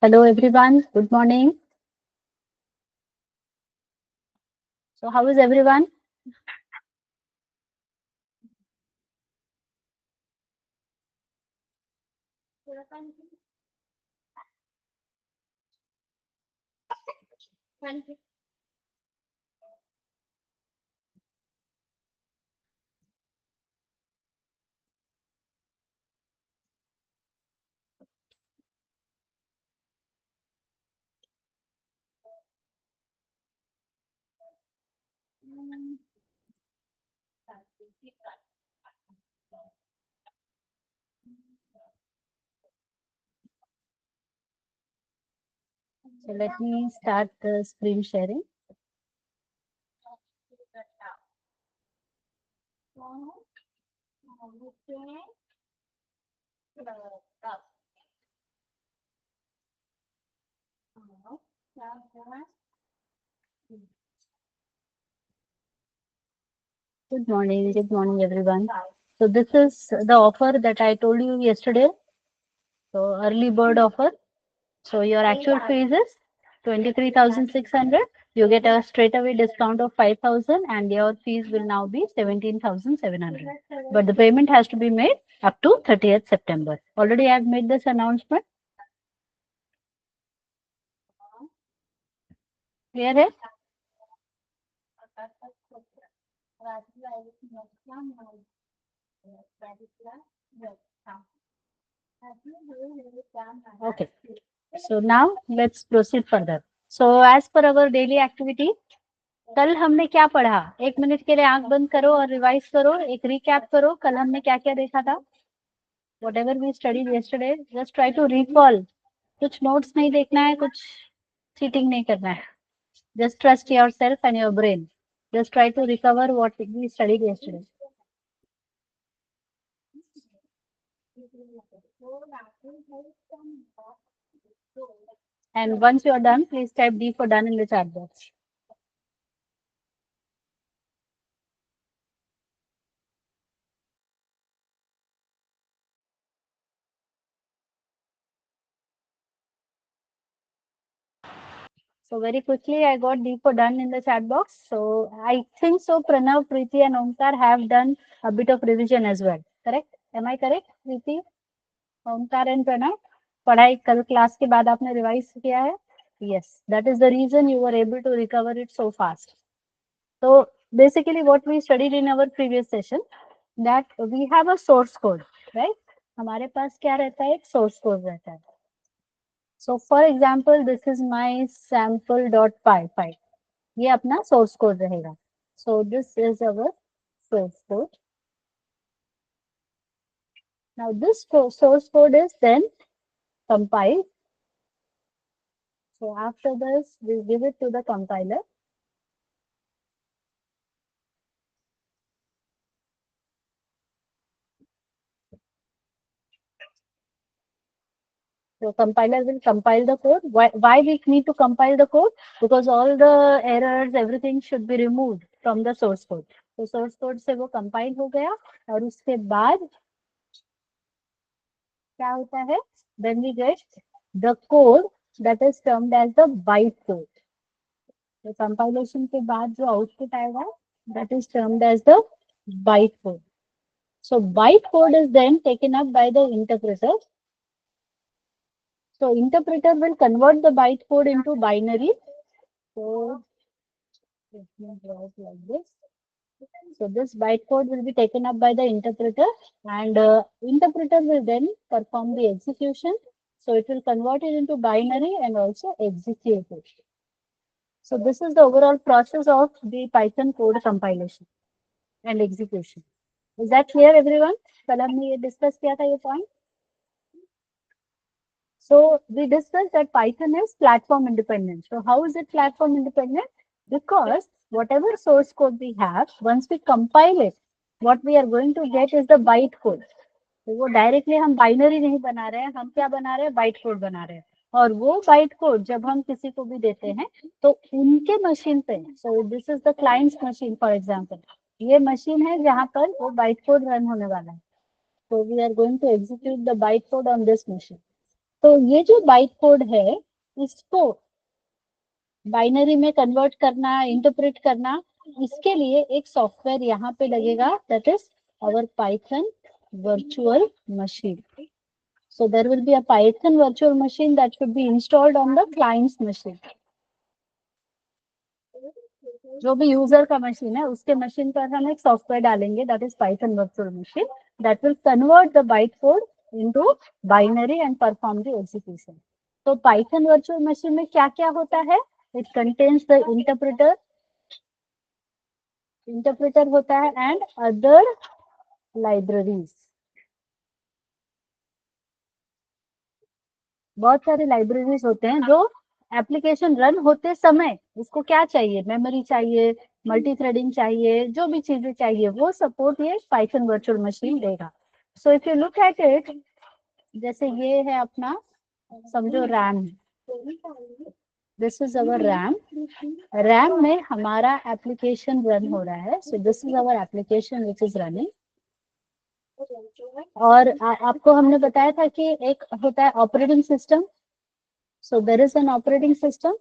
Hello everyone, good morning. So how is everyone? So let me start the screen sharing. Good morning everyone. So this is the offer that I told you yesterday. So early bird offer. So your actual fees is 23,600. You get a straight away discount of 5,000 and your fees will now be 17,700. But the payment has to be made up to 30th September. Already I have made this announcement. Clear है? Okay. So now let's proceed further. So as per our daily activity, कल हमने क्या पढ़ा? एक minute के लिए आंख बंद करो और रिवाइज करो, एक रिकैप करो. कल हमने क्या क्या देखा था? Whatever we studied yesterday, just try to recall. कुछ notes नहीं देखना है, कुछ cheating नहीं करना है. Just trust yourself and your brain. Just try to recover what we studied yesterday. And once you are done, please type D for done in the chat box. So very quickly, I got D for done in the chat box. So I think so Pranav, Preeti and Omkar have done a bit of revision as well. Correct? Am I correct, Preeti, Omkar and Pranav? पढ़ाई कल class के बाद आपने revise किया है? Yes, that is the reason you were able to recover it so fast. So basically what we studied in our previous session, that we have a source code, right? हमारे पास क्या रहता है? एक source code रहता है. So for example, this is my sample.py file. ये अपना source code रहेगा. So this is our source code. Now this source code is then compiled. So after this, we give it to the compiler. So compiler will compile the code. Why we need to compile the code? Because all the errors, everything should be removed from the source code. तो source code से वो compile हो गया और उसके बाद क्या होता है? Then we get the code that is termed as the byte code. तो compilation के बाद जो output आएगा, that is termed as the byte code. So byte code is then taken up by the interpreter. So interpreter will convert the byte code into binary. So let me draw it like this. So this bytecode will be taken up by the interpreter and interpreter will then perform the execution. So it will convert it into binary and also execute it. So this is the overall process of the Python code compilation and execution. Is that clear everyone? कल हमने ये discuss किया था ये point. So we discussed that Python is platform independent. So how is it platform independent? Because whatever source code we have, once we compile it, what we are going to get is the byte code. तो वो directly हम binary नहीं बना रहे हैं, हम क्या बना रहे हैं? बाइट कोड बना रहे हैं. और वो बाइट कोड जब हम किसी को भी देते हैं तो उनके मशीन पे, सो this is the clients machine for example, ये मशीन है जहां पर वो बाइट कोड रन होने वाला है. So we are going to execute the bytecode on this machine. तो ये जो बाइट कोड है इसको बाइनरी में कन्वर्ट करना, इंटरप्रेट करना, इसके लिए एक सॉफ्टवेयर यहाँ पे लगेगा, that is our Python virtual machine. So there will be a Python virtual machine that should be installed on the client's machine. जो भी यूजर का मशीन है उसके मशीन पर हम एक सॉफ्टवेयर डालेंगे, that is Python virtual machine, that will convert the byte code into binary and perform the execution. तो पाइथन वर्चुअल मशीन में क्या क्या होता है? इट कंटेन्स द इंटरप्रेटर होता है एंड अदर लाइब्रेरीज. बहुत सारे लाइब्रेरीज होते हैं जो एप्लीकेशन रन होते समय उसको क्या चाहिए, मेमोरी चाहिए, मल्टी थ्रेडिंग चाहिए, जो भी चीजें चाहिए वो सपोर्ट ये पाइथन वर्चुअल मशीन देगा. सो if you look at it, जैसे ये है अपना, समझो RAM, this is our RAM. RAM में हमारा एप्लीकेशन रन हो रहा है. सो this is our application which is running. और आपको हमने बताया था कि एक होता है operating system. So there is an operating system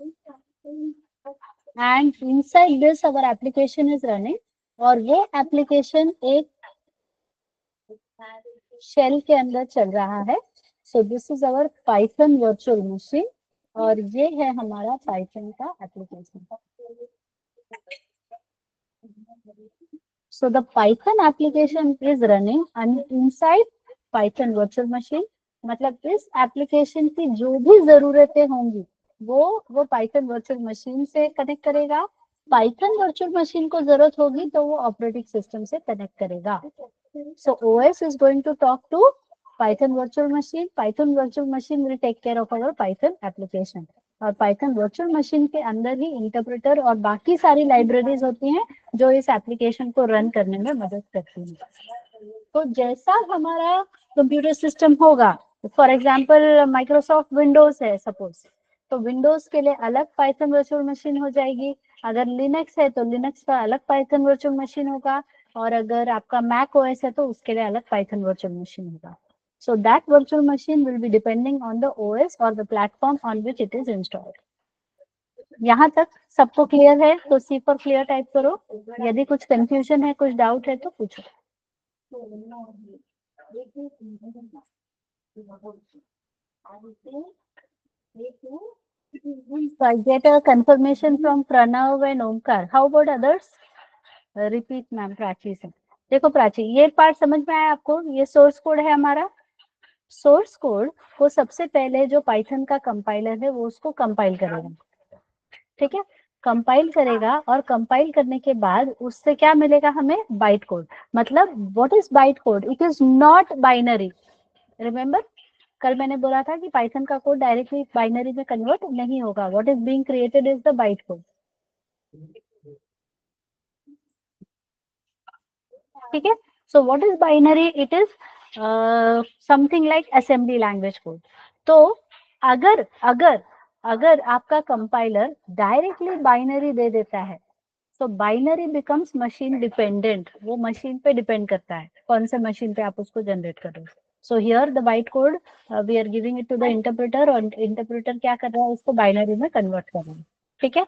and inside this our application is running. और वो एप्लीकेशन एक शेल के अंदर चल रहा है. So this is our Python virtual machine और ये है हमारा Python का application. So the Python application is running and inside Python virtual machine. मतलब इस एप्लीकेशन की जो भी जरूरतें होंगी वो पाइथन वर्चुअल मशीन से कनेक्ट करेगा. पाइथन वर्चुअल मशीन को जरूरत होगी तो वो ऑपरेटिंग सिस्टम से कनेक्ट करेगा. So OS is going to talk to Python virtual machine. Python virtual machine will take care of our Python application. और पाइथन वर्चुअल मशीन के अंदर ही इंटरप्रेटर और बाकी सारी लाइब्रेरीज होती हैं जो इस एप्लीकेशन को रन करने में मदद करती हैं. तो जैसा हमारा कंप्यूटर सिस्टम होगा, फॉर एग्जांपल माइक्रोसॉफ्ट विंडोज है सपोज, तो विंडोज के लिए अलग पाइथन वर्चुअल मशीन हो जाएगी. अगर लिनक्स है तो लिनक्स का अलग पाइथन वर्चुअल मशीन होगा. और अगर आपका मैक ओएस है तो उसके लिए अलग पाइथन वर्चुअल मशीन होगा. So that virtual machine will be depending on the OS or the platform on which it is installed. यहाँ तक सबको क्लियर है तो सी फॉर क्लियर टाइप करो. यदि कुछ कंफ्यूजन है, कुछ डाउट है तो पूछो. So I get a confirmation from Pranav and Omkar. How about others? Repeat ma'am Prachi से. देखो प्राची, ये पार्ट समझ में आया आपको? ये सोर्स कोड है हमारा. सोर्स कोड को सबसे पहले जो पाइथन का कंपाइलर है वो उसको कंपाइल करेगा. ठीक है, कंपाइल करेगा और कंपाइल करने के बाद उससे क्या मिलेगा हमें? Byte code. मतलब what is byte code? It is not binary. Remember कल मैंने बोला था कि पाइथन का कोड डायरेक्टली बाइनरी में कन्वर्ट नहीं होगा. What is being created is the byte code. ठीक है. So what is binary? It is something like assembly language code. तो अगर अगर अगर आपका कंपाइलर डायरेक्टली बाइनरी दे देता है तो बाइनरी बिकम्स मशीन डिपेंडेंट. वो मशीन पे डिपेंड करता है कौन से मशीन पे आप उसको जनरेट कर रहे हो. So here the byte code we are giving it to the interpreter और इंटरप्रेटर क्या कर रहा है? उसको बाइनरी में कन्वर्ट कर रहा है. ठीक है,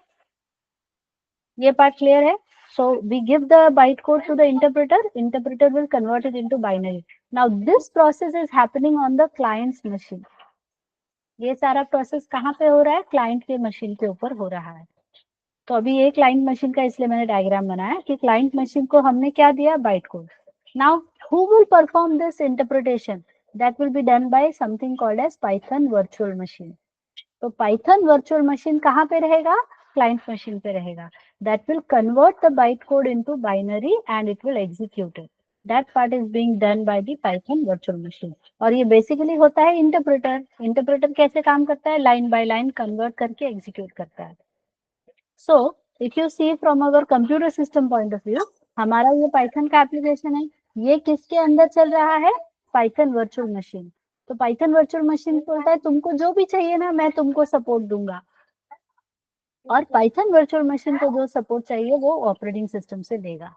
ये पार्ट क्लियर है. So we give the bytecode to the interpreter. Interpreter will convert it into binary. Now this process is happening on the client's machine. ये सारा प्रोसेस कहाँ पे हो रहा है? क्लाइंट के मशीन के ऊपर हो रहा है. तो अभी ये क्लाइंट मशीन का इसलिए मैंने डायग्राम बनाया कि क्लाइंट मशीन को हमने क्या दिया? Byte code. Now who will perform this interpretation? That will be done by something called as Python virtual machine. तो पाइथन वर्चुअल मशीन कहाँ पे रहेगा? क्लाइंट मशीन पे रहेगा. That will convert the byte code into binary and it will execute it. That part is being done by the Python virtual machine. और ये basically होता है इंटरप्रेटर. इंटरप्रेटर कैसे काम करता है? लाइन बाय लाइन कन्वर्ट करके एग्जीक्यूट करता है. So if you see from our computer system point of view, हमारा ये पाइथन का एप्लीकेशन है. ये किसके अंदर चल रहा है? Python virtual machine. तो पाइथन वर्चुअल मशीन बोलता है तुमको जो भी चाहिए ना मैं तुमको सपोर्ट दूंगा. और पाइथन वर्चुअल मशीन को जो सपोर्ट चाहिए वो ऑपरेटिंग सिस्टम से देगा.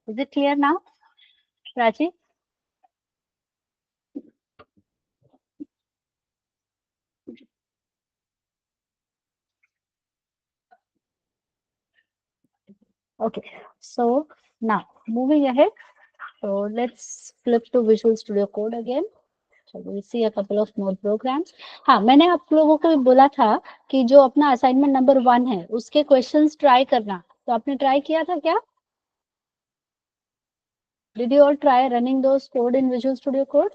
Is it clear now Prachi? Okay, so now moving ahead, so let's flip to Visual Studio Code again. So we'll see a couple of more programs. हाँ, मैंने आप लोगों को भी बोला था कि जो अपना असाइनमेंट नंबर 1 है उसके क्वेश्चंस ट्राई करना, तो आपने ट्राई किया था क्या? Did you all try running those code in Visual Studio Code?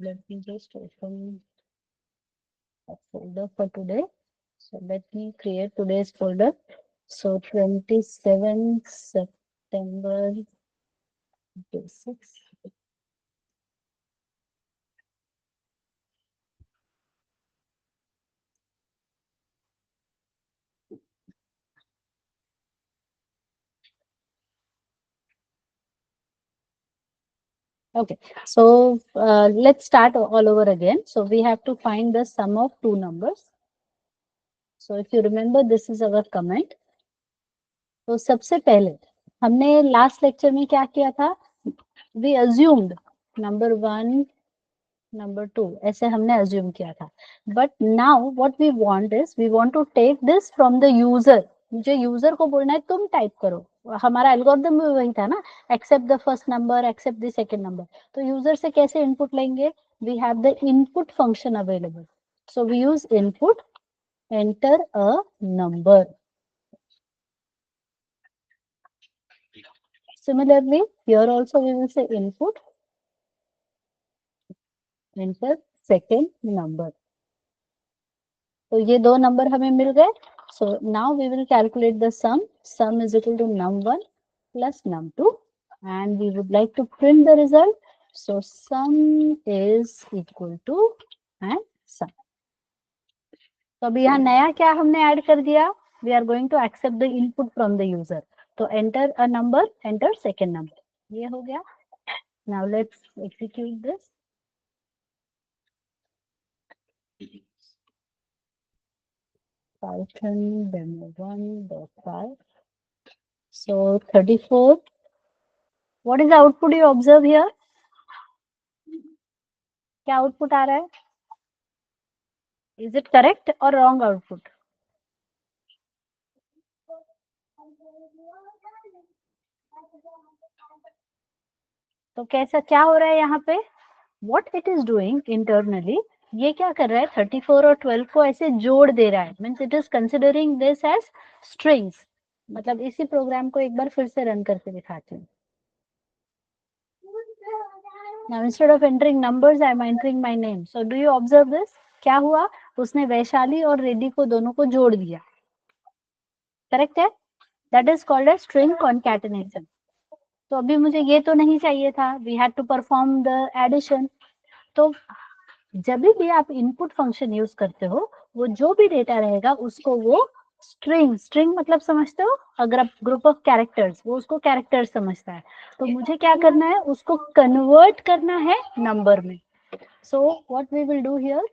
Let me just open a folder for today. So let me create today's folder. So 27 September 26. Okay, so let's start all over again. So we have to find the sum of two numbers. So if you remember, this is our comment. तो सबसे पहले हमने last lecture में क्या किया था? We assumed number 1, number 2 ऐसे हमने assume किया था. But now what we want is we want to take this from the user. मुझे यूजर को बोलना है तुम टाइप करो. हमारा एल्गोरिथम भी वही था ना, accept the first number, accept the second number. तो यूजर से कैसे इनपुट लेंगे? We have the input function available. So we use input, enter a number. Similarly, here also we will say input, enter second number. तो ये दो number हमें मिल गए. So now we will calculate the sum. Sum is equal to num1 plus num2, and we would like to print the result. So sum is equal to and sum. तो अभी यहाँ नया क्या हमने ऐड कर दिया? We are going to accept the input from the user. तो enter a number, enter second number. ये हो गया. Now let's execute this. Python demo1.5. So 34. What is the output you observe here? क्या output आ रहा है? Is it correct or wrong output? तो कैसा क्या हो रहा है यहाँ पे? What it is doing internally, ये क्या कर रहा है? 34 और 12 को ऐसे जोड़ दे रहा है. Means it is considering this as strings. मतलब इसी प्रोग्राम को एक बार फिर से रन करके दिखाती हूँ. Now instead of entering numbers, I am entering my name. So do you observe this? क्या हुआ? उसने वैशाली और रेड्डी को दोनों को जोड़ दिया. करेक्ट है? That is called as string concatenation. तो अभी मुझे ये तो नहीं चाहिए था. We had to perform the addition. तो जब भी आप इनपुट फंक्शन यूज करते हो, वो जो भी डेटा रहेगा उसको वो स्ट्रिंग मतलब समझते हो? अगर ग्रुप ऑफ कैरेक्टर्स, वो उसको कैरेक्टर समझता है. तो मुझे क्या करना है? उसको कन्वर्ट करना है नंबर में. So what we will do here,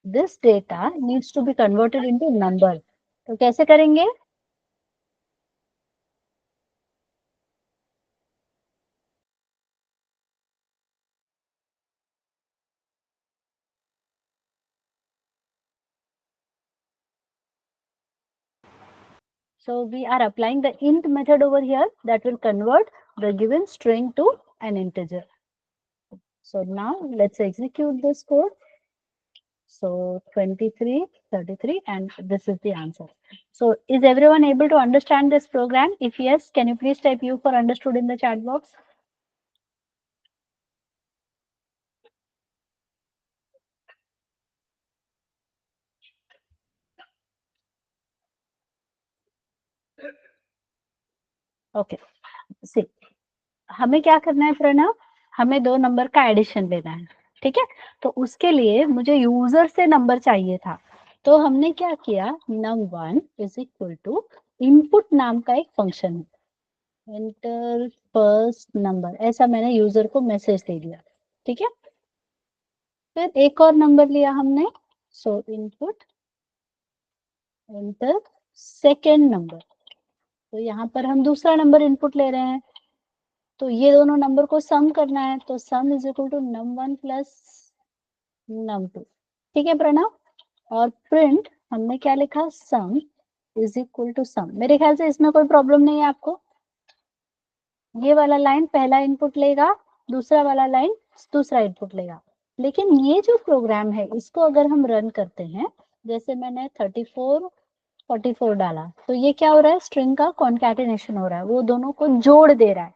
this data needs to be converted into number. तो कैसे करेंगे? So we are applying the int method over here that will convert the given string to an integer. So now let's execute this code. So 23, 33, and this is the answer. So is everyone able to understand this program? If yes, can you please type U for understood in the chat box? Okay. See, हमें क्या करना है प्रणव? हमें दो number का addition लेना है. ठीक है? तो उसके लिए मुझे यूजर से नंबर चाहिए था. तो हमने क्या किया? num1 is equal to input नाम का एक फंक्शन है, एंटर फर्स्ट नंबर, ऐसा मैंने यूजर को मैसेज दे दिया. ठीक है? फिर एक और नंबर लिया हमने. सो इनपुट, एंटर सेकेंड नंबर. तो यहाँ पर हम दूसरा नंबर इनपुट ले रहे हैं. तो ये दोनों नंबर को सम करना है, तो sum is equal to num1 plus num2। ठीक है प्रणव, और प्रिंट हमने क्या लिखा, sum is equal to sum. मेरे ख्याल से इसमें कोई प्रॉब्लम नहीं है आपको। ये वाला लाइन पहला इनपुट लेगा, दूसरा वाला लाइन दूसरा इनपुट लेगा। लेकिन ये जो प्रोग्राम है इसको अगर हम रन करते हैं, जैसे मैंने 34 44 डाला, तो ये क्या हो रहा है, स्ट्रिंग का कॉन्कैटिनेशन हो रहा है, वो दोनों को जोड़ दे रहा है।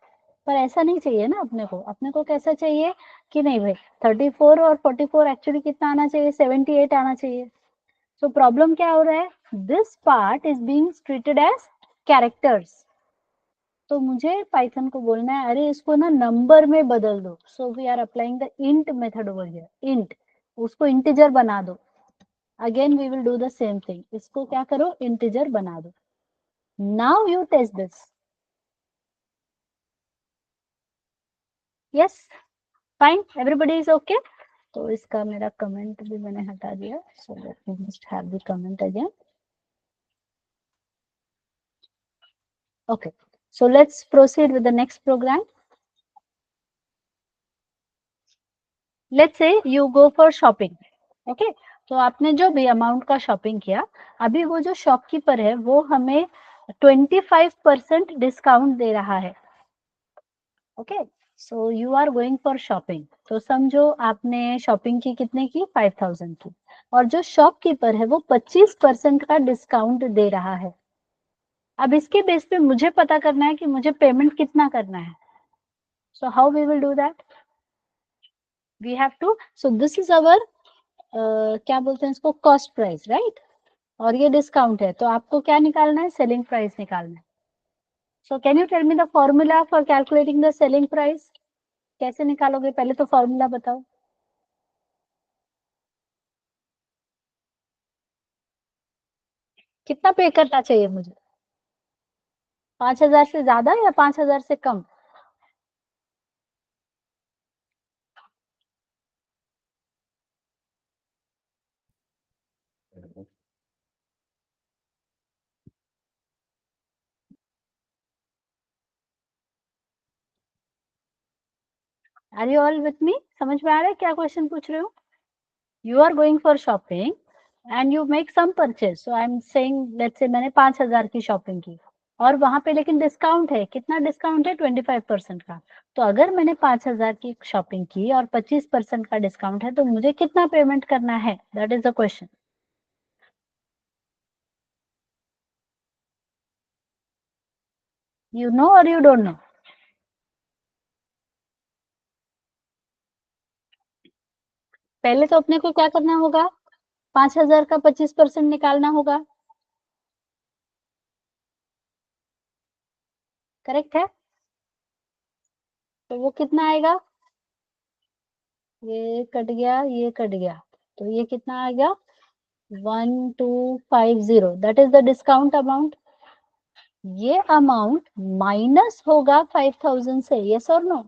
पर ऐसा नहीं चाहिए ना अपने को कैसा चाहिए कि नहीं भाई 34 और 44 एक्चुअली कितना आना चाहिए, 78 आना चाहिए। सो प्रॉब्लम क्या हो रहा है, this part is being treated as characters. तो मुझे पाइथन को बोलना है अरे इसको ना नंबर में बदल दो। So we are applying the int method over here, int, उसको इंटीजर बना दो। Again we will do the same thing, इसको क्या करो, इंटीजर बना दो। Now you test this. Yes, fine, everybody is okay. तो इसका मेरा कमेंट भी मैंने हटा दिया, so let me just have the comment again. Okay, so let's proceed with the next program. Let's say you go for shopping. Okay, तो आपने जो भी अमाउंट का शॉपिंग किया, अभी वो जो शॉपकीपर है वो हमें 25% डिस्काउंट दे रहा है। Okay, so you are going for shopping. तो समझो आपने शॉपिंग की कितने की, 5000 की, और जो शॉपकीपर है वो 25% का डिस्काउंट दे रहा है। अब इसके बेस पे मुझे पता करना है कि मुझे पेमेंट कितना करना है। So how we will do that, we have to, so this is our क्या बोलते हैं इसको, कॉस्ट प्राइस, राइट। और ये डिस्काउंट है, तो आपको क्या निकालना है, सेलिंग प्राइस निकालना है। So can you tell me the formula for calculating the selling price. कैसे निकालोगे, पहले तो फॉर्मूला बताओ। कितना पे करना चाहिए मुझे, 5000 से ज्यादा या 5000 से कम। Are you all with me, समझ में आ रहा है क्या क्वेश्चन पूछ रहे हो। You are going for shopping and you make some purchase, so I am saying let's say मैंने 5000 की शॉपिंग की, और वहां पे लेकिन डिस्काउंट है, कितना डिस्काउंट है, 25% का। तो अगर मैंने 5000 की शॉपिंग की और 25% का डिस्काउंट है, तो मुझे कितना पेमेंट करना है, that is the question. You know और यू डोंट नो। पहले तो अपने को क्या करना होगा, 5000 का 25% निकालना होगा, करेक्ट है। तो वो कितना आएगा, ये कट गया, ये कट गया, तो ये कितना आ गया, 1250, that is the discount amount. ये अमाउंट माइनस होगा 5000 से, यस और no,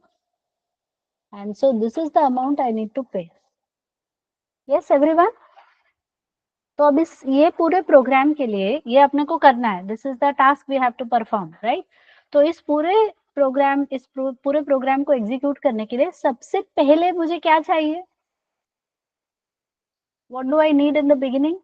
and so this is the amount I need to pay. Yes everyone, तो अब इस ये पूरे प्रोग्राम के लिए ये अपने को करना है, this is the task we have to perform, right. तो इस पूरे प्रोग्राम, इस पूरे प्रोग्राम को एग्जीक्यूट करने के लिए सबसे पहले मुझे क्या चाहिए, what do I need in the beginning,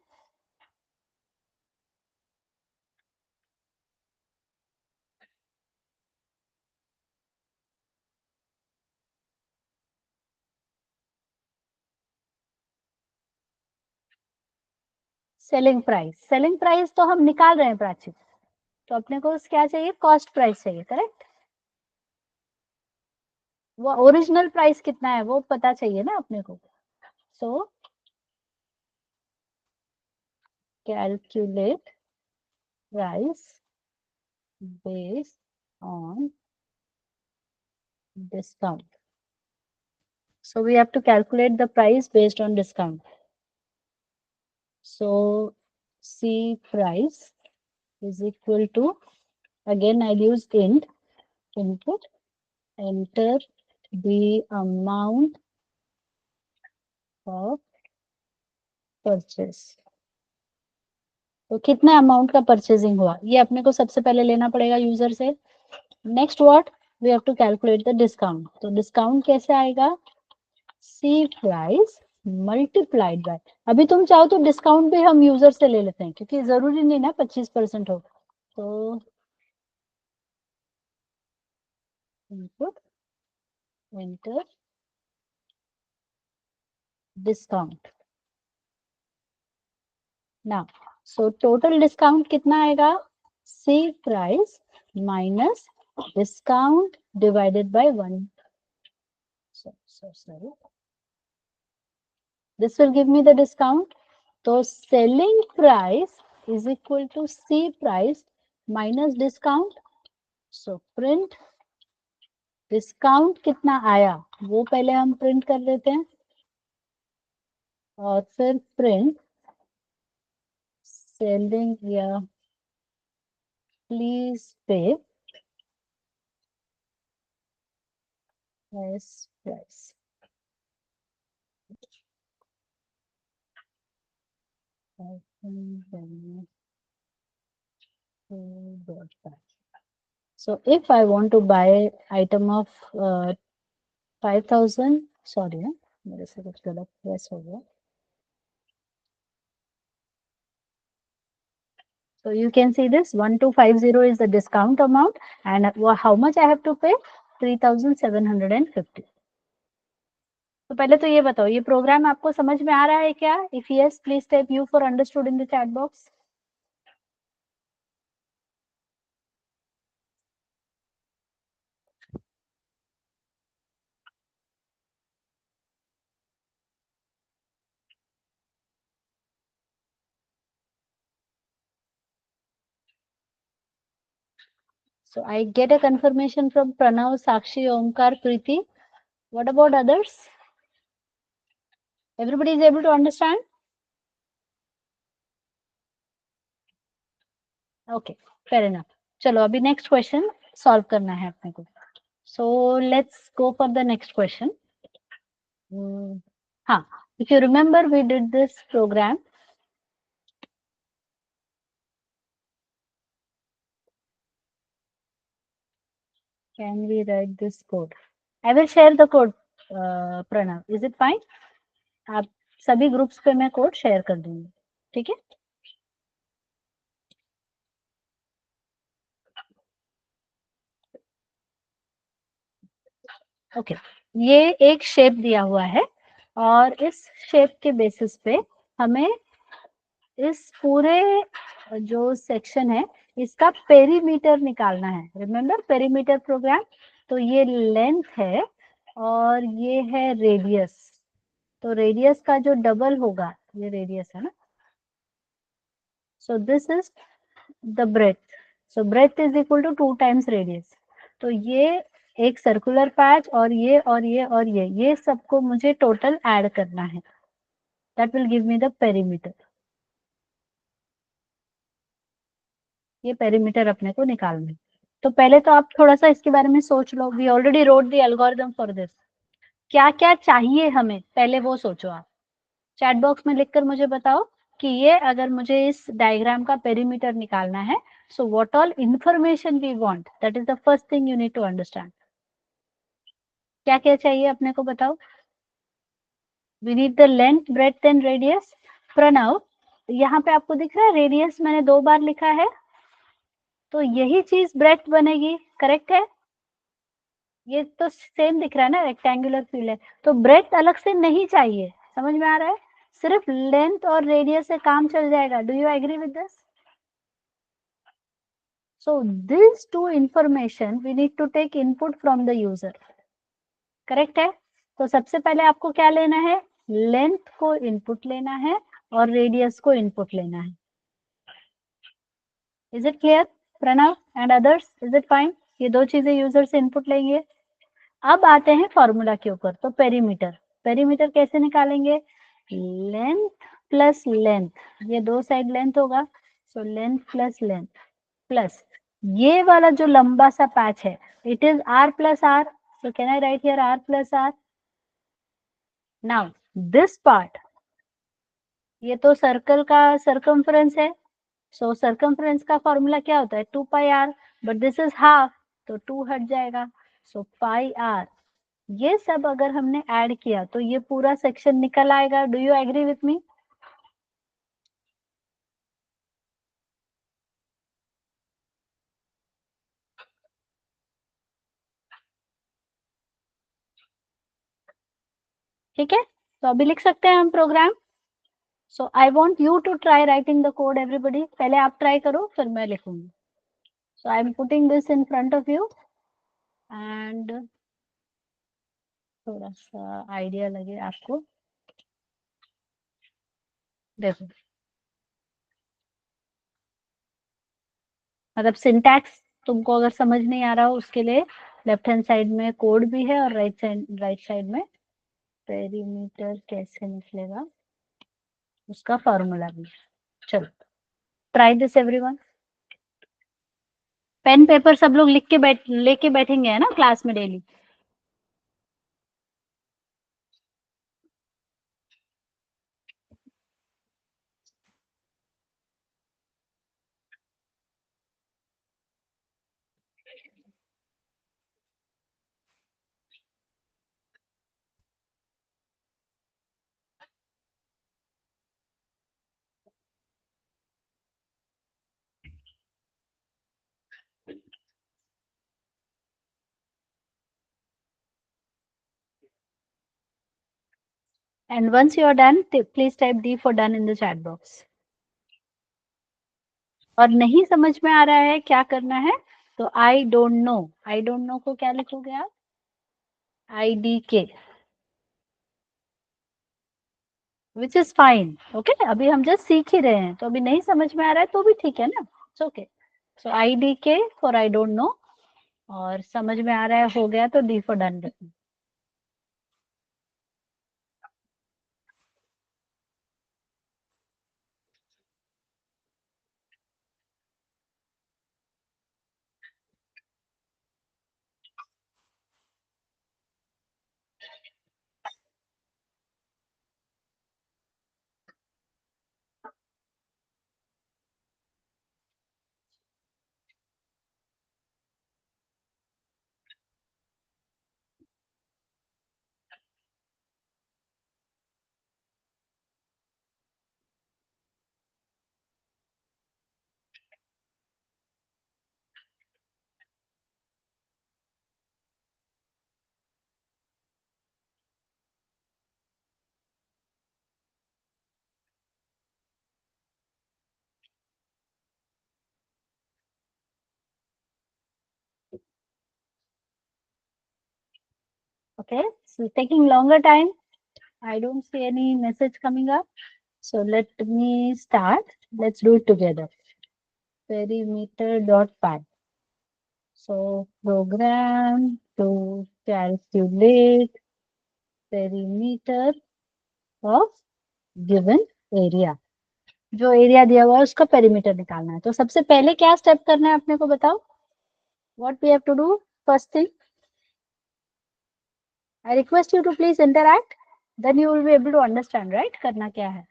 selling price. Selling price तो हम निकाल रहे हैं प्राची, तो अपने को क्या चाहिए, कॉस्ट प्राइस चाहिए, करेक्ट। वो ओरिजिनल प्राइस कितना है वो पता चाहिए ना अपने को। सो calculate price based on discount. So we have to calculate the price based on discount. So C price is equal to, again I'll use int, input, enter the amount of purchase. तो कितना amount का purchasing हुआ ये अपने को सबसे पहले लेना पड़ेगा यूजर से। Next what, we have to calculate the discount. तो डिस्काउंट कैसे आएगा? सी प्राइस मल्टीप्लाइड बाय, अभी तुम चाहो तो डिस्काउंट भी हम यूजर से ले लेते हैं क्योंकि जरूरी नहीं ना 25% हो। तो इनपुट एंटर डिस्काउंट ना, सो टोटल डिस्काउंट कितना आएगा? C price minus discount divided by 1, sorry, this will give me the discount. तो selling price is equal to C price minus discount. So print discount कितना आया वो पहले हम print कर देते हैं और फिर प्रिंट selling या please pay as price. So if I want to buy item of 5,000, sorry मेरे से कुछ गलत प्रेस हो गया. So you can see this 1250 is the discount amount and how much I have to pay? 3,750. तो पहले तो ये बताओ ये प्रोग्राम आपको समझ में आ रहा है क्या? If yes, please type U for understood in the chat box. So I get a confirmation from Pranav, Sakshi, Omkar, Preeti. What about others? Everybody is able to understand? Okay, fair enough. चलो अभी next question solve करना है अपने को. So let's go for the next question. हाँ, if you remember we did this program. Can we write this code? I will share the code, Pranav. Is it fine? आप सभी groups पे मैं code share कर दूंगी, ठीक है? Okay, ये एक शेप दिया हुआ है और इस शेप के बेसिस पे हमें इस पूरे जो सेक्शन है इसका पेरीमीटर निकालना है. Remember perimeter program? तो ये लेंथ है और ये है रेडियस. तो रेडियस का जो डबल होगा, ये रेडियस है ना, so this is the breadth. So breadth is equal to 2 times radius. तो ये एक सर्कुलर पैच और ये और ये और ये सबको मुझे टोटल ऐड करना है. That will give me the perimeter. ये पेरीमीटर अपने को निकालना है. तो पहले तो आप थोड़ा सा इसके बारे में सोच लो. We already wrote the algorithm for this. क्या क्या चाहिए हमें पहले वो सोचो. आप चैट बॉक्स में लिखकर मुझे बताओ कि ये अगर मुझे इस डायग्राम का पेरीमीटर निकालना है, so what all information we want, that is the first thing you need to understand. क्या क्या चाहिए अपने को बताओ. We need the length, breadth and radius. Pranav, यहाँ पे आपको दिख रहा है रेडियस मैंने 2 बार लिखा है, तो यही चीज ब्रेड्थ बनेगी, करेक्ट है? ये तो सेम दिख रहा है ना, रेक्टेंगुलर फील्ड है. तो ब्रेड्थ अलग से नहीं चाहिए, समझ में आ रहा है? सिर्फ लेंथ और रेडियस से काम चल जाएगा. Do you agree with this? So these two information we need to take input from the user. Correct है? तो सबसे पहले आपको क्या लेना है? लेंथ को इनपुट लेना है और रेडियस को इनपुट लेना है. Is it clear Pranav and others? Is it fine? ये दो चीजें यूजर से इनपुट लेंगे. अब आते हैं फॉर्मूला के ऊपर. तो पेरीमीटर, पेरीमीटर कैसे निकालेंगे? लेंथ प्लस लेंथ, ये दो साइड लेंथ होगा, सो लेंथ प्लस ये वाला जो लंबा सा पैच है, it is r plus r. So can I right here r plus r. Now this part, ये तो सर्कल का सर्कमफ्रेंस है. सो सर्कमफ्रेंस का फॉर्मूला क्या होता है? 2 पाई r, but this is half, तो 2 हट जाएगा. सो पाई आर, ये सब अगर हमने ऐड किया तो ये पूरा सेक्शन निकल आएगा. Do you agree with me? ठीक है, तो अभी लिख सकते हैं हम program. So I want you to try writing the code everybody. पहले आप ट्राई करो फिर मैं लिखूंगी. So I am putting this in front of you and थोड़ा सा आइडिया लगे आपको. देखो, मतलब सिंटैक्स तुमको अगर समझ नहीं आ रहा हो उसके लिए लेफ्ट हैंड साइड में कोड भी है और राइट साइड में पेरीमीटर कैसे निकलेगा उसका फॉर्मूला भी है. चलो, try this everyone. Pen paper सब लोग लिख के लेके बैठेंगे है ना क्लास में daily. And once you are done please type D for done in the chat box. और नहीं समझ में आ रहा है क्या करना है तो I don't know, I don't know को क्या लिखोगे आप? आई डी के, विच इज फाइन. ओके, अभी हम जस्ट सीख ही रहे हैं तो अभी नहीं समझ में आ रहा है तो भी ठीक है ना. It's okay. So I D के फॉर आई डोंट नो, और समझ में आ रहा है हो गया तो डी फॉर डन रखना. Okay, so taking longer time. I don't see any message coming up. So let me start. Let's do it together. Perimeter dot py. So program to calculate perimeter of given area. जो area दिया हुआ है उसका perimeter निकालना है. तो सबसे पहले क्या स्टेप करना है अपने को बताओ. What we have to do? First thing, I request you to please interact, then you will be able to understand right करना क्या है.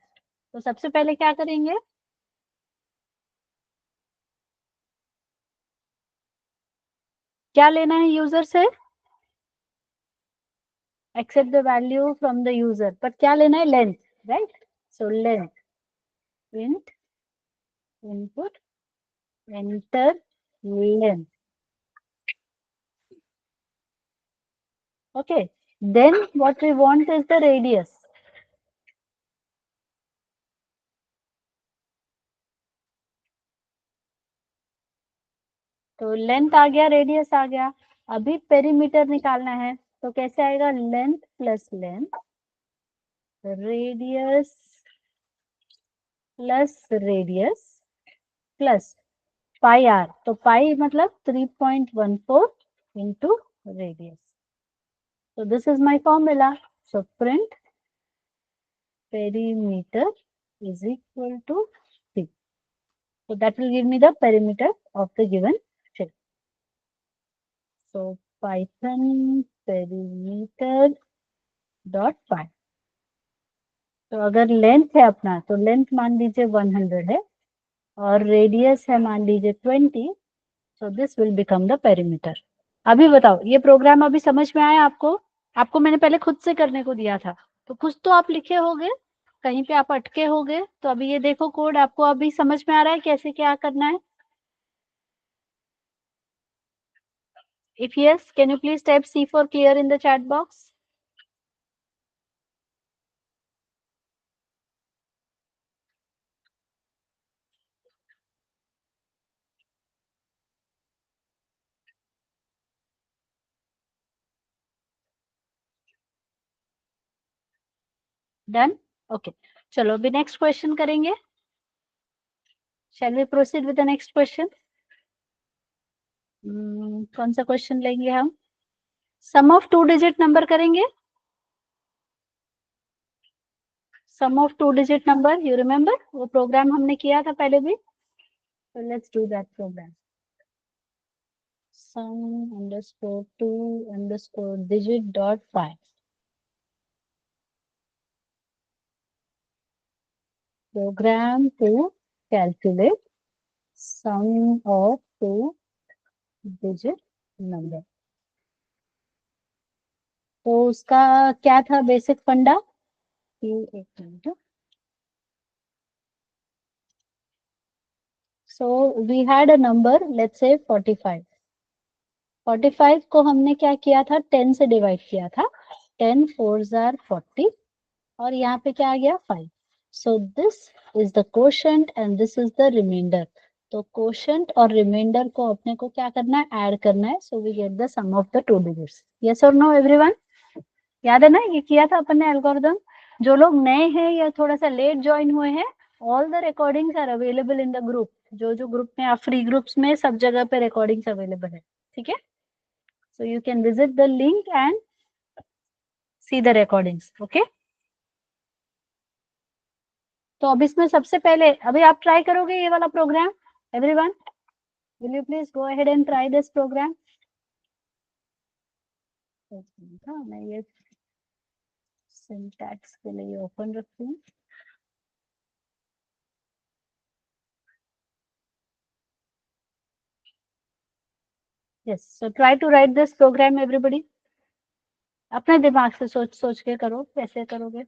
तो सबसे पहले क्या करेंगे, क्या लेना है यूजर से? Accept the value from the user. But क्या लेना है? Length, right. So length print input enter length. Okay, then what we want is the radius. तो लेंथ आ गया, रेडियस आ गया. अभी पेरीमीटर निकालना है तो कैसे आएगा? Length plus length radius plus radius plus pi r. तो पाई मतलब 3.14 into radius. So this is my formula. So print perimeter is equal to 3. So that will give me the perimeter of the given shape. So Python perimeter dot py. तो अगर length है अपना तो length मान लीजिए 100 है और radius है मान लीजिए 20. So this will become the perimeter. अभी बताओ, ये प्रोग्राम अभी समझ में आया आपको? आपको मैंने पहले खुद से करने को दिया था, तो कुछ तो आप लिखे होगे, कहीं पे आप अटके होगे। तो अभी ये देखो कोड, आपको अभी समझ में आ रहा है कैसे क्या करना है? If yes, can you please type C for clear in the chat box? Done? Okay. चलो अभी नेक्स्ट क्वेश्चन करेंगे. Shall we proceed with the next question? कौन सा क्वेश्चन लेंगे हम? Sum of two digit number करेंगे. Sum of two digit number, you remember? वो program हमने किया था पहले भी. So let's do that program. Sum underscore two underscore digit dot five. Program to calculate sum of two digit number. तो उसका क्या था बेसिक फंडा? एक minute. So we had a number, let's say 45. 45 को हमने क्या किया था? 10 से डिवाइड किया था. 10 4s are 40. और यहाँ पे क्या आ गया? 5. So this is the quotient and this is the remainder. तो कोशेंट और रिमाइंडर को अपने को क्या करना है? ऐड करना है. So we get the sum of the two digits. Yes और नो एवरीवन? याद है ना, ये किया था अपन ने एल्गोरिदम. जो लोग नए हैं या थोड़ा सा लेट ज्वाइन हुए हैं, all the recordings are available in the group. जो जो ग्रुप में आप फ्री ग्रुप्स में सब जगह पे रिकॉर्डिंग्स अवेलेबल है. ठीक है? So you can visit the link and see the recordings. Okay. तो अब इसमें सबसे पहले अभी आप ट्राई करोगे ये वाला program? Everyone, will you please go ahead and try this program? मैं ये सिंटैक्स के लिए ओपन रखती हूँ. Yes, so try to write this program everybody. अपने दिमाग से सोच सोच के करो, कैसे करोगे.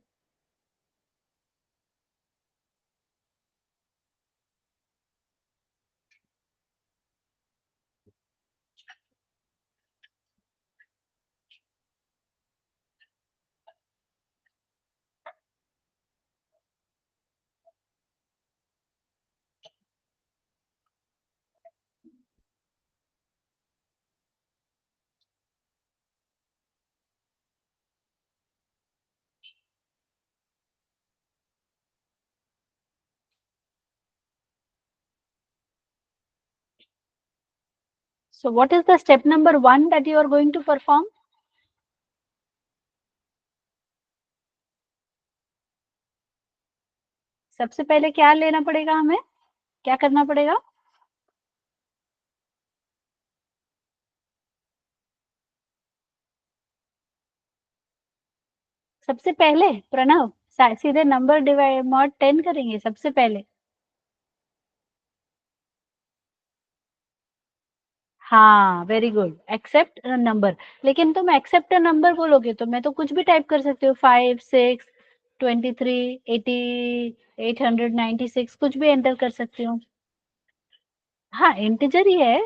So what is the step number 1 that you are going to perform? सबसे पहले क्या लेना पड़ेगा हमें? क्या करना पड़ेगा? सबसे पहले प्रणव, सीधे नंबर डिवाइड मॉड 10 करेंगे सबसे पहले. हाँ, वेरी गुड. Accept number. लेकिन तुम एक्सेप्ट नंबर बोलोगे तो मैं तो कुछ भी टाइप कर सकती हूँ. 5 6 23 80 896 कुछ भी एंटर कर सकती हूँ. हाँ, इंटीजर ही है.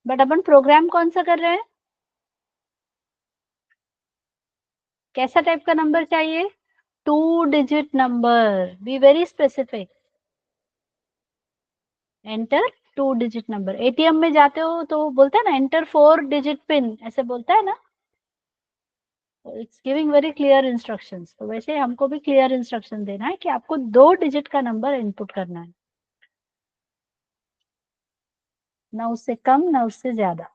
बट अपन प्रोग्राम कौन सा कर रहे हैं? कैसा टाइप का नंबर चाहिए? To digit number. Be very specific. Enter to digit number. ATM में जाते हो तो बोलता है ना, एंटर फोर डिजिट पिन, ऐसे बोलता है ना. It's giving very clear instructions. तो वैसे हमको भी क्लियर इंस्ट्रक्शन देना है कि आपको दो डिजिट का नंबर इनपुट करना है, ना उससे कम ना उससे ज्यादा.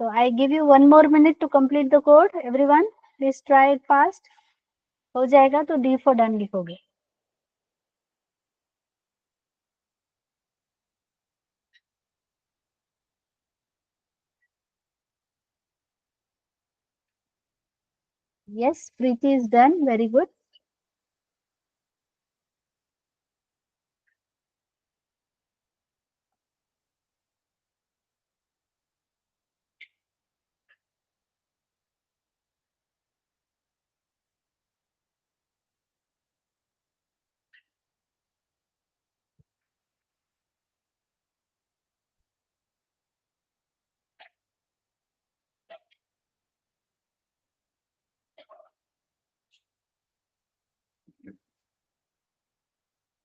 So I give you one more minute to complete the code. Everyone please try it fast. हो जाएगा तो डी फॉर डन लिखोगे. Yes, Preeti is done. Very good.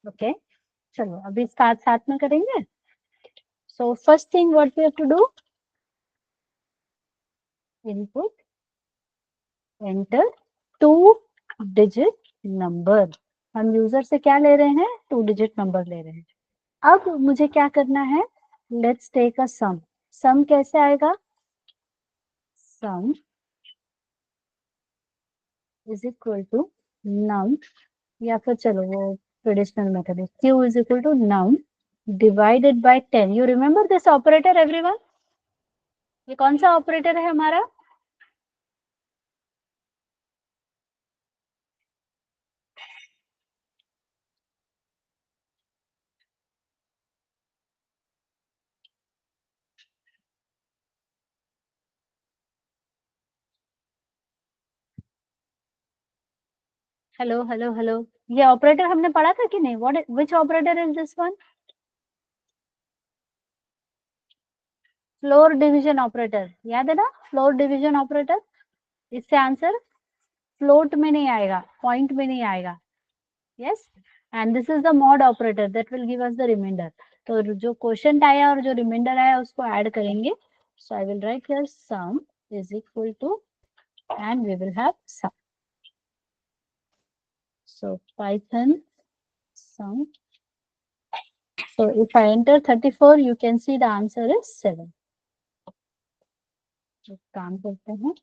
Okay, चलो अभी साथ साथ में करेंगे. So first thing what we have to do, input enter 2 digit number. हम यूजर से क्या ले रहे हैं, 2 डिजिट नंबर ले रहे हैं. अब मुझे क्या करना है, let's take a some. Sum कैसे आएगा, sum is equal to num, या फिर चलो वो ट्रेडिशनल मेथड है, q is equal to num divided by 10. You remember this operator everyone, ये कौन सा ऑपरेटर है हमारा, हेलो हेलो हेलो, ये ऑपरेटर हमने पढ़ा था कि नहीं, what which operator is this one, floor division operator, याद है ना, फ्लोर डिवीजन ऑपरेटर. इससे आंसर फ्लोट में नहीं आएगा, पॉइंट में नहीं आएगा. Yes, and this is the mod operator that will give us the remainder. तो जो क्वोशिएंट आया और जो रिमाइंडर आया उसको ऐड करेंगे. So I will write here sum is equal to, and we will have sum. So Python sum. So if I enter 34, you can see the answer is 7. तो काम करते हैं.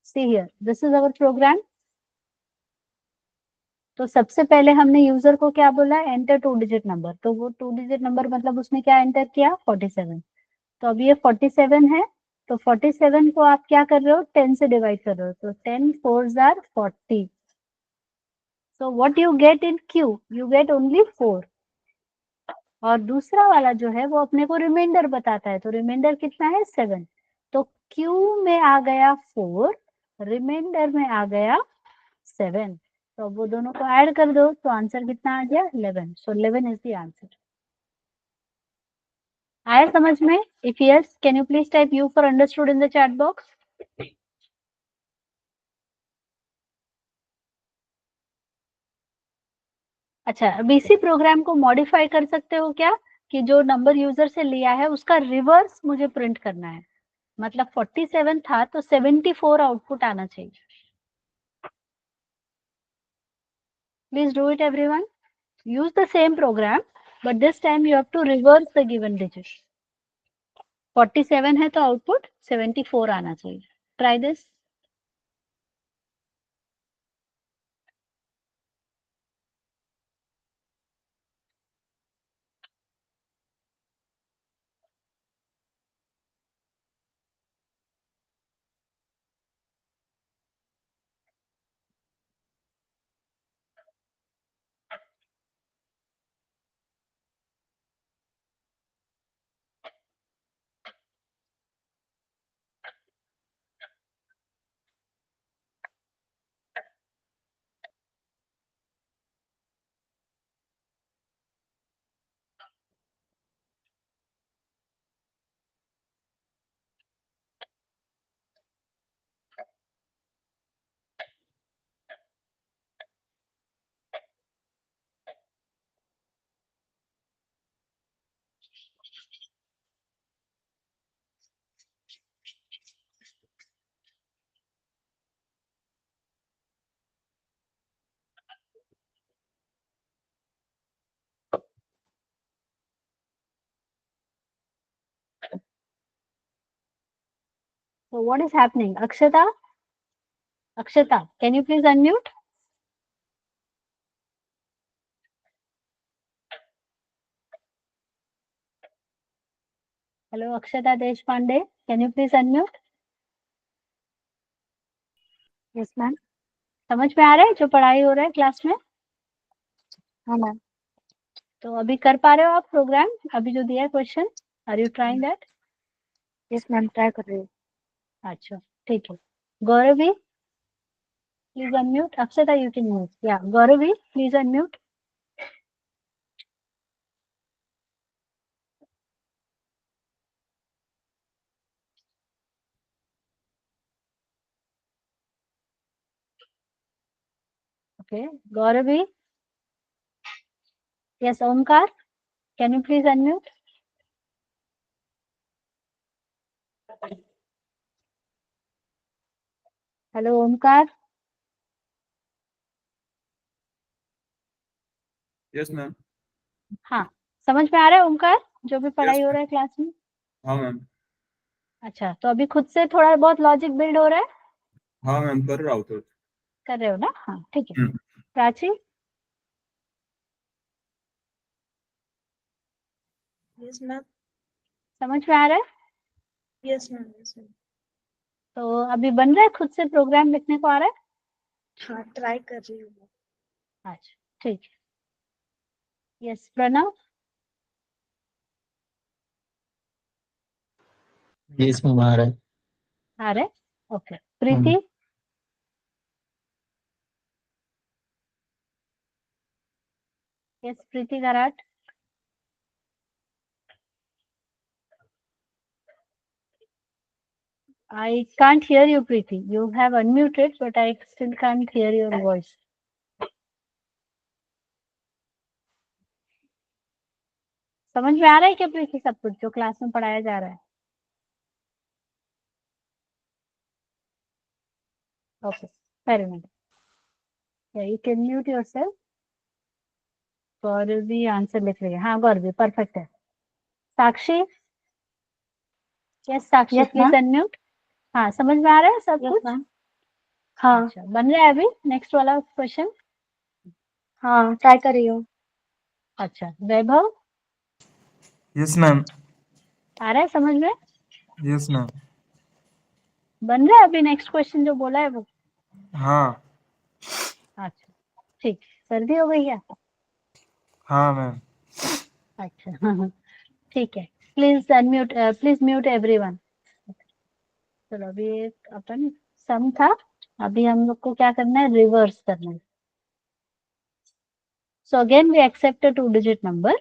See here, this is our program. तो सबसे पहले हमने user को क्या बोला, एंटर 2 डिजिट नंबर. तो वो 2 डिजिट नंबर मतलब उसने क्या एंटर किया, 47. तो अब ये 47 है. तो 47 को आप क्या कर रहे हो, 10 से डिवाइड कर रहे हो. तो 10 4s are 40. So what you get in Q, you get only 4. और दूसरा वाला जो है वो अपने को रिमाइंडर बताता है. तो रिमाइंडर कितना है, 7. तो Q में आ गया 4, रिमाइंडर में आ गया 7. तो वो दोनों को ऐड कर दो तो आंसर कितना आ गया, 11. सो 11 इज द आंसर. आया समझ में, if yes can you please type you for understood in the chat box. अच्छा, अब इसी प्रोग्राम को मॉडिफाई कर सकते हो क्या, कि जो नंबर यूजर से लिया है उसका रिवर्स मुझे प्रिंट करना है. मतलब 47 था तो 74 आउटपुट आना चाहिए. Please do it everyone. Use the same program, but this time you have to reverse the given digit. 47 है तो आउटपुट 74 आना चाहिए. Try this. So what is happening? Akshata, can you please unmute? Hello, Akshata Deshpande. Can you please unmute? Yes, ma'am. समझ में आ रहा है जो पढ़ाई हो रहा है क्लास में? हाँ मैम. तो अभी कर पा रहे हो आप प्रोग्राम, अभी जो दिया है question, are you trying that? Yes ma'am, try कर रही हूँ. अच्छा, ठीक है. Gauravi, please unmute. Akshata, you can mute. Yeah, Gauravi, please unmute. Okay, Gauravi. Yes, Omkar. Can you please unmute? Hello Omkar. Yes ma'am. हाँ, समझ में आ रहा है ओमकार जो भी पढ़ाई यस हो मैम. रहा है क्लास में? हाँ मैम. अच्छा, तो अभी खुद से थोड़ा बहुत लॉजिक बिल्ड हो रहा है? हाँ मैम, कर रहा हूँ तो. कर रहे हो ना? हाँ, ठीक है. हम्म. प्राची. Yes ma'am. समझ में आ रहा है? Yes ma'am. Yes ma'am. तो अभी बन रहा है, खुद से प्रोग्राम लिखने को आ रहा है? हाँ, ट्राई कर रही हूँ. अच्छा, ठीक है. यस, प्रणव. यस मैम, आ रहा है. आ रहा है? Okay. Preeti. Yes, Preeti Garat. I can't hear you, Preeti. You have unmuted, but I still can't hear your voice. समझ में आ रहा है क्या प्रीति सब कुछ जो क्लास में पढ़ाया जा रहा है? Okay, fair enough. Yeah, you can mute yourself. Gauravi answer लिख रही है. हाँ गौरवी, परफेक्ट है. Sakshi. Yes Sakshi, Yes, please ma'am. Unmute. हाँ, समझ में आ रहा है सब Yes, कुछ? ma'am. हाँ अच्छा, बन रहा है अभी नेक्स्ट वाला क्वेश्चन? हाँ, ट्राई कर रही हूँ. अच्छा, वैभव. Yes ma'am. आ रहा है समझ में? Yes ma'am. बन रहा है अभी नेक्स्ट क्वेश्चन जो बोला है वो? हाँ. अच्छा, ठीक. सर्दी हो गई है? हाँ मैम. अच्छा. हाँ, ठीक है. Please unmute, please mute everyone. चलो, अभी एक अपन सम था, अभी हम लोग को क्या करना है, रिवर्स करना है. So again we accept a 2 digit number,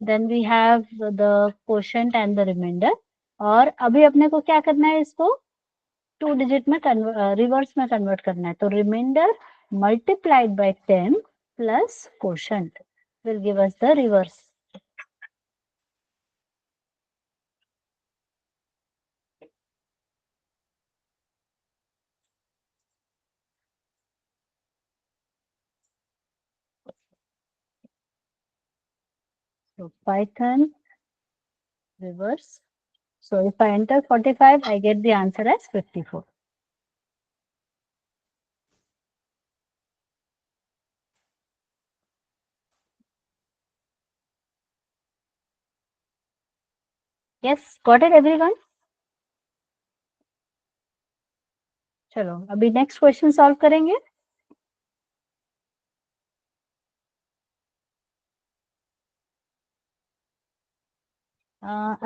then we have the quotient and the remainder. और अभी अपने को क्या करना है, इसको 2 digit में रिवर्स में कन्वर्ट करना है. तो reminder multiplied by 10 plus quotient will give us the reverse. So Python reverse. So if I enter 45, I get the answer as 54. Yes, got it everyone? चलो अभी नेक्स्ट क्वेश्चन सॉल्व करेंगे.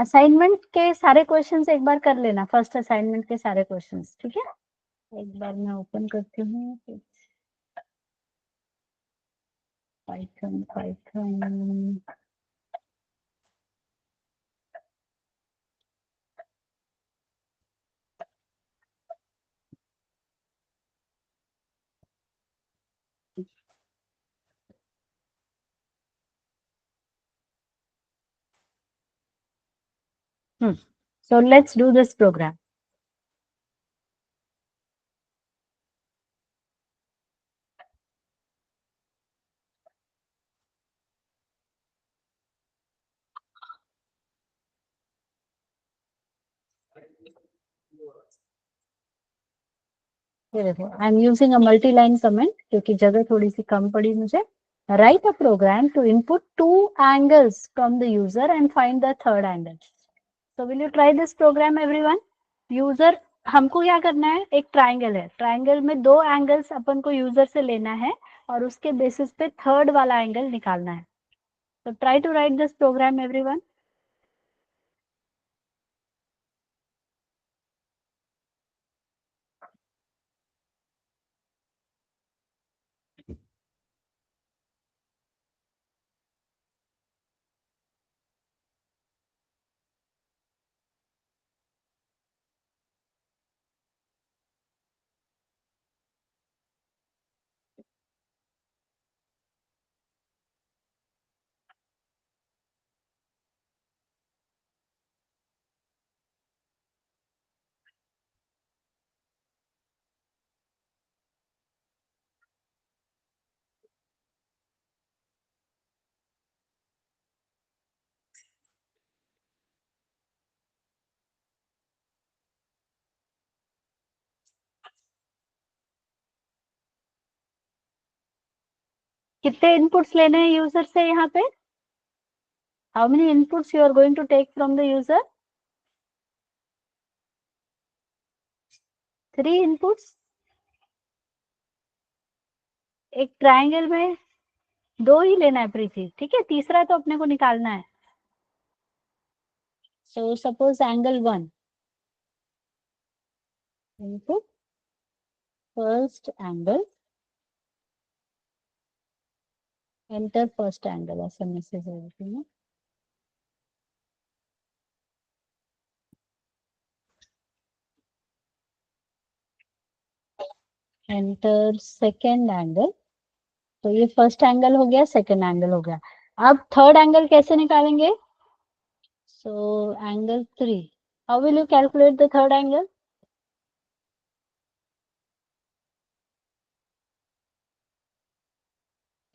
Assignment के सारे questions एक बार कर लेना, first assignment के सारे क्वेश्चंस, ठीक है? एक बार मैं ओपन करती हूँ. Python Python. So let's do this program. ये देखो, I am using a multi line comment क्योंकि जगह थोड़ी सी कम पड़ी मुझे. Write a program to input 2 angles from the user and find the third angle. So will you try this program everyone? User, हमको क्या करना है, एक ट्राइंगल है, ट्राइंगल में 2 एंगल्स अपन को यूजर से लेना है और उसके बेसिस पे थर्ड वाला एंगल निकालना है. So try to write this program everyone. कितने इनपुट्स लेने हैं यूजर से यहाँ पे? How many inputs you are going to take from the user? 3 inputs. एक ट्राइंगल में 2 ही लेना है प्रीति, ठीक है, तीसरा तो अपने को निकालना है। So suppose angle 1 input first angle, enter first angle, ऐसा मैसेज है। एंटर सेकेंड एंगल, तो ये फर्स्ट एंगल हो गया, सेकेंड एंगल हो गया। अब थर्ड एंगल कैसे निकालेंगे? So angle 3, how will you calculate the third angle?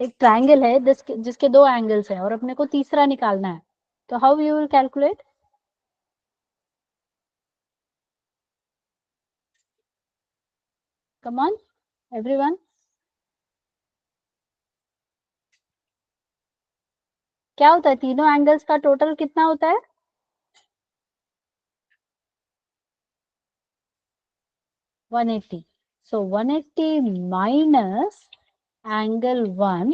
एक ट्राइंगल है जिसके 2 एंगल्स हैं और अपने को तीसरा निकालना है, तो how you will calculate? Come on everyone, क्या होता है तीनों एंगल्स का टोटल कितना होता है? 180। सो 180 minus angle 1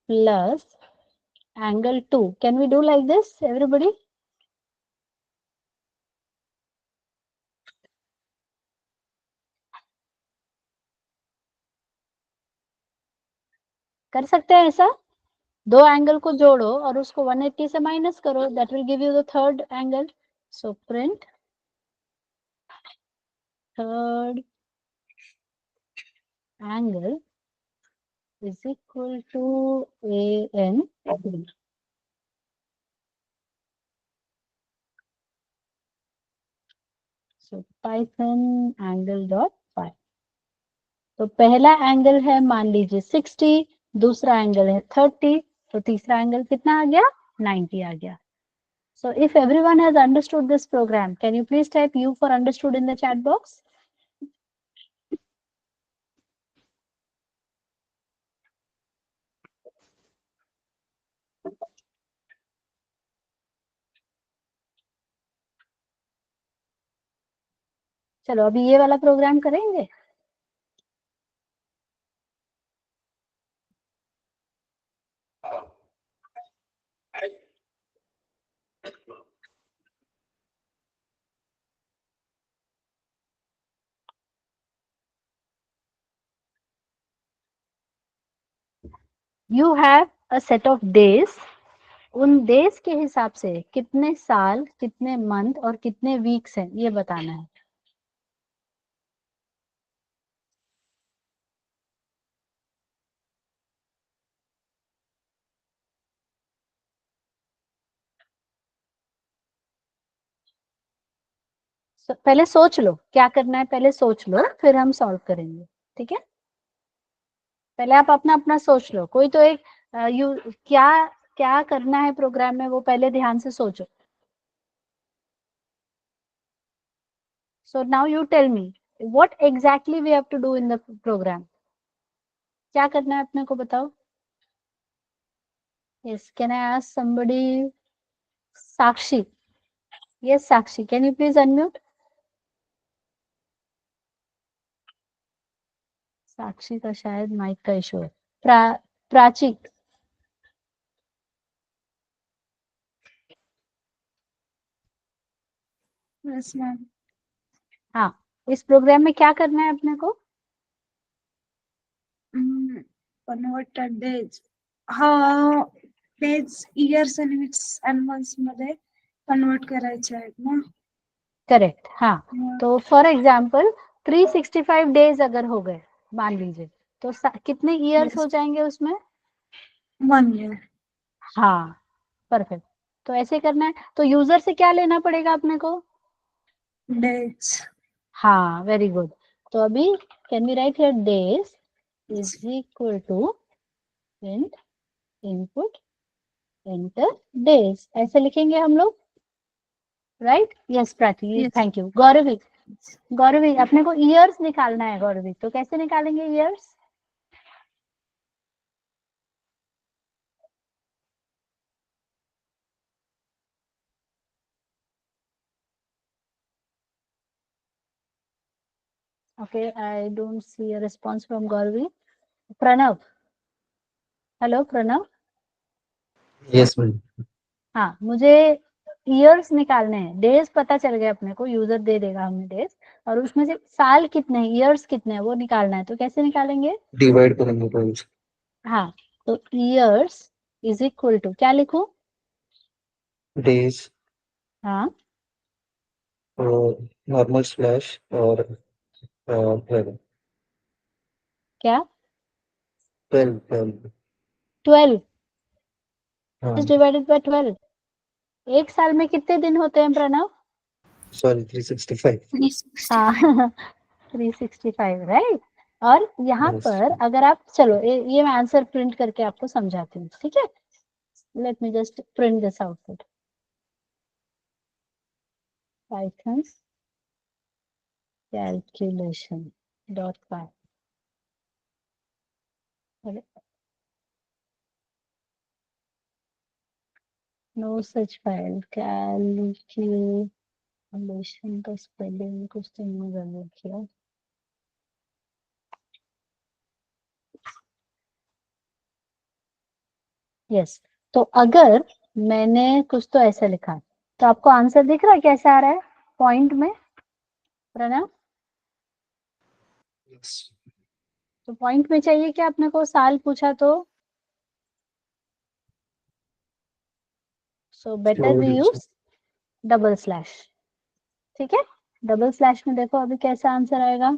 plus angle 2. Can we do like this, everybody? कर सकते हैं ऐसा? 2 एंगल को जोड़ो और उसको 180 से माइनस करो, that will give you the third angle. So print third angle is equal to AN. So Python angle dot phi. तो पहला एंगल है मान लीजिए 60, दूसरा एंगल है 30, तो तीसरा एंगल कितना आ गया? 90 आ गया। So if everyone has understood this program, can you please type U for understood in the chat box? चलो अभी ये वाला प्रोग्राम करेंगे। You have a set of days. उन डेज के हिसाब से कितने साल, कितने मंथ और कितने वीक्स हैं ये बताना है। पहले सोच लो क्या करना है, पहले सोच लो फिर हम सॉल्व करेंगे, ठीक है? पहले आप अपना अपना सोच लो, कोई तो एक क्या क्या करना है प्रोग्राम में वो पहले ध्यान से सोचो। So now you tell me what exactly we have to do in the program. क्या करना है अपने को बताओ? Yes, can I ask somebody? Sakshi. Yes, Sakshi, can you please unmute? साक्षी का शायद माइक का इशू है। प्राची। Yes, ma'am. हाँ, इस प्रोग्राम में क्या करना है अपने को? Converted days. हाँ, days, years and weeks and months मध्ये कन्वर्ट करायचे आहेत ना? करेक्ट, हाँ। तो फॉर एग्जाम्पल 365 डेज अगर हो गए मान लीजिए, तो कितने ईयर्स हो जाएंगे उसमें? 1 year. हाँ, परफेक्ट। तो ऐसे करना है। तो यूजर से क्या लेना पड़ेगा अपने को? Days. हाँ, वेरी गुड। तो अभी can we write here days is equal to print input enter days, ऐसे लिखेंगे हम लोग, right? Yes Prachi, Yes. Thank you. Gauravi, Gauravi अपने को ईयर्स निकालना है। गौरवी, तो कैसे निकालेंगे years? Okay, I don't see a response from Gauravi. Pranav. Hello, Pranav. Yes, ma'am. हाँ, मुझे ईयर्स निकालने हैं, डेज पता चल गया अपने को, यूजर दे देगा हमें डेज, और उसमें से साल कितने हैं, ईयर्स कितने हैं वो निकालना है। तो कैसे निकालेंगे? डिवाइड करेंगे 12 से। हाँ, तो ईयर्स इज इक्वल टू क्या लिखूं? डेज हाँ, और नॉर्मल स्लैश और 12 क्या? 12 12। 12 हाँ इज डिवाइडेड बाय 12। एक साल में कितने दिन होते हैं प्रणव? सॉरी 365। हाँ 365, राइट। और यहाँ Yes. पर अगर आप, चलो ये मैं आंसर प्रिंट करके आपको समझाती हूँ, ठीक है? Late me just print this output. Python calculation dot py. Okay. No such file. Calculation का स्पेलिंग कुछ तो मैंने गलत किया। यस, तो अगर मैंने कुछ तो ऐसा लिखा, तो आपको आंसर दिख रहा है कैसे आ रहा है पॉइंट में, प्रणव? Yes. तो पॉइंट में चाहिए कि आपने को साल पूछा तो so better we use double slash, ठीक है? डबल स्लैश में देखो अभी कैसा आंसर आएगा,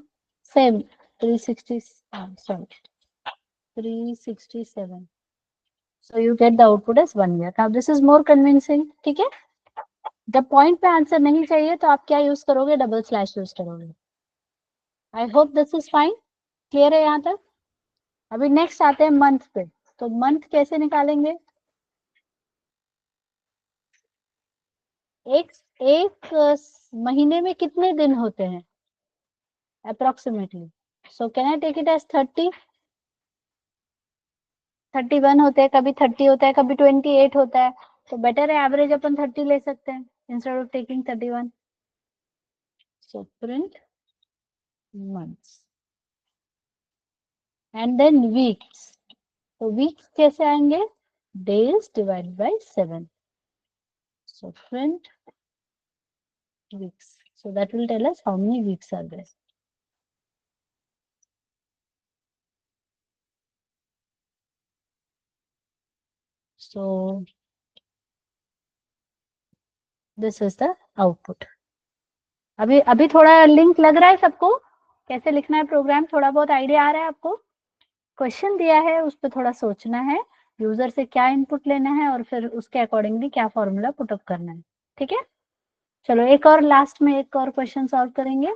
same 360, sorry 367. So you get the output as 1 year. Now this is more convincing, ठीक है? जब पॉइंट पे आंसर नहीं चाहिए तो आप क्या यूज करोगे? डबल स्लैश यूज करोगे। I hope this is fine, clear है यहाँ तक? अभी नेक्स्ट आते हैं मंथ पे, तो मंथ कैसे निकालेंगे? एक महीने में कितने दिन होते हैं approximately? So can I take it as 30, 31 होते हैं, कभी 30 होता है, कभी 28 होता है, तो बेटर है एवरेज अपन 30 ले सकते हैं instead of taking 31. So print months and then weeks. तो weeks कैसे आएंगे? days divided by 7. So print weeks. So that will tell us how many weeks are there. So this is the output. अभी थोड़ा link लग रहा है सबको? कैसे लिखना है प्रोग्राम, थोड़ा बहुत आइडिया आ रहा है आपको? क्वेश्चन दिया है, उस पर थोड़ा सोचना है, यूजर से क्या इनपुट लेना है और फिर उसके अकॉर्डिंगली क्या फॉर्मूला पुटअप करना है, ठीक है? चलो एक और लास्ट में एक और क्वेश्चन सॉल्व करेंगे।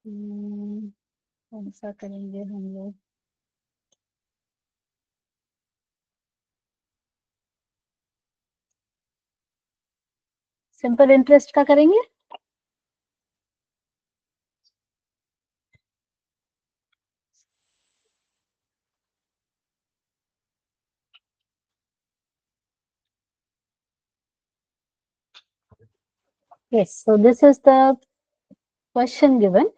कौन सा करेंगे हम लोग? सिंपल इंटरेस्ट का करेंगे। Yes, so this is the question given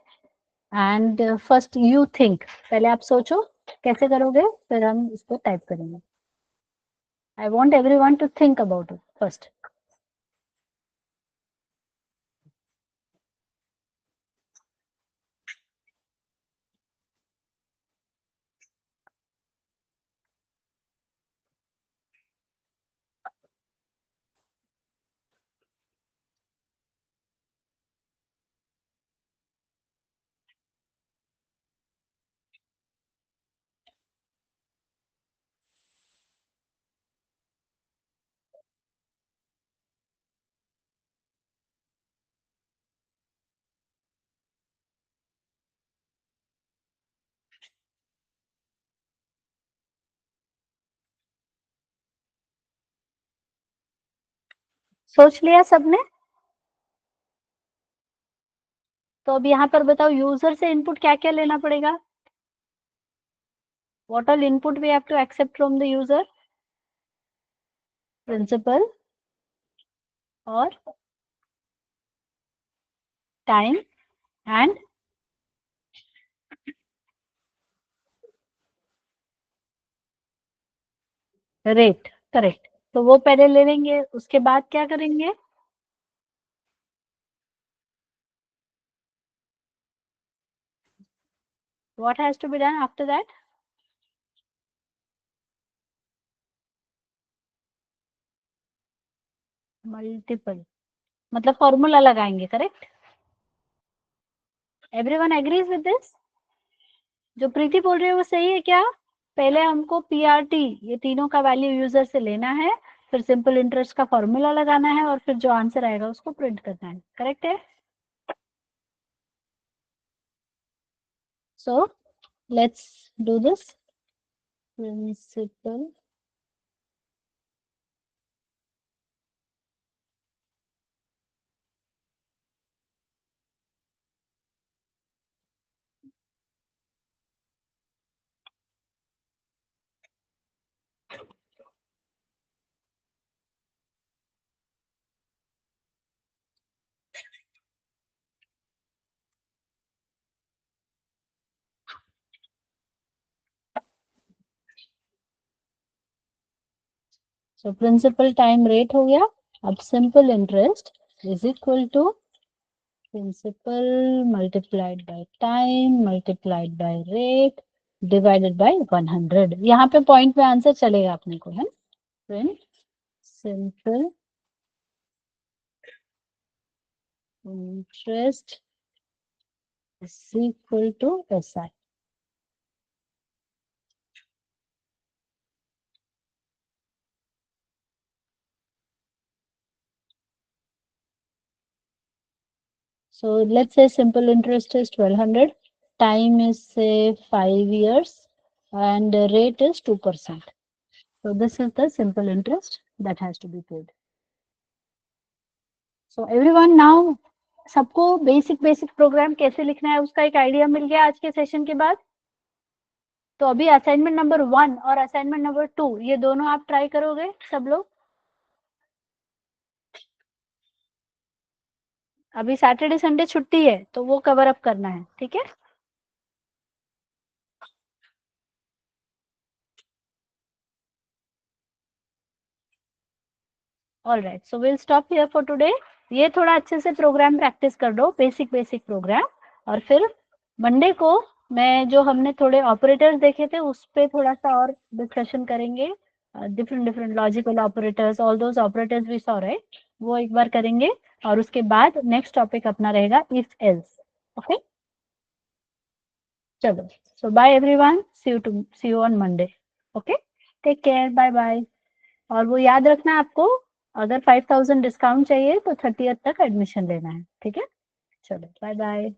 and first you think, पहले आप सोचो कैसे करोगे, फिर हम इसको टाइप करेंगे। I want everyone to think about it first. सोच लिया सबने? तो अब यहाँ पर बताओ यूजर से इनपुट क्या क्या लेना पड़ेगा? What all input we have to accept from the user? Principal और time and रेट, करेक्ट। तो वो पहले ले लेंगे, उसके बाद क्या करेंगे? What has to be done after that? Multiple, मतलब फॉर्मूला लगाएंगे, correct? Everyone agrees with this? जो प्रीति बोल रही है वो सही है क्या? पहले हमको पीआरटी ये तीनों का वैल्यू यूजर से लेना है, फिर सिंपल इंटरेस्ट का फॉर्मूला लगाना है और फिर जो आंसर आएगा उसको प्रिंट करना है, करेक्ट है? So let's do this. Principal so principal time rate हो गया। अब simple interest is equal to principal multiplied by time multiplied by rate divided by 100। यहाँ पे पॉइंट में आंसर चलेगा अपने को, है? Principal interest is equal to SI. So let's say simple interest is 1200, time is say 5 years, and the rate is 2%. So this is the simple interest that has to be paid. So everyone now, सबको basic programme कैसे लिखना है उसका एक idea मिल गया आज के session के बाद। तो अभी असाइनमेंट नंबर 1 और असाइनमेंट नंबर 2 ये दोनों आप ट्राई करोगे सब लोग। अभी सैटरडे संडे छुट्टी है तो वो कवर अप करना है, ठीक है? All right, so will stop here for today. ये थोड़ा अच्छे से प्रोग्राम प्रैक्टिस कर लो, बेसिक प्रोग्राम, और फिर मंडे को मैं जो हमने थोड़े ऑपरेटर्स देखे थे उस पे थोड़ा सा और डिस्कशन करेंगे। Different logical operators, all those operators we saw, right? वो एक बार करेंगे और उसके बाद नेक्स्ट टॉपिक अपना रहेगा इफ एल्स। ओके, चलो, so bye everyone, see you on Monday. Okay, take care, bye bye. और वो याद रखना आपको, अगर 5000 डिस्काउंट चाहिए तो 30th तक एडमिशन लेना है, ठीक है? चलो, बाय बाय।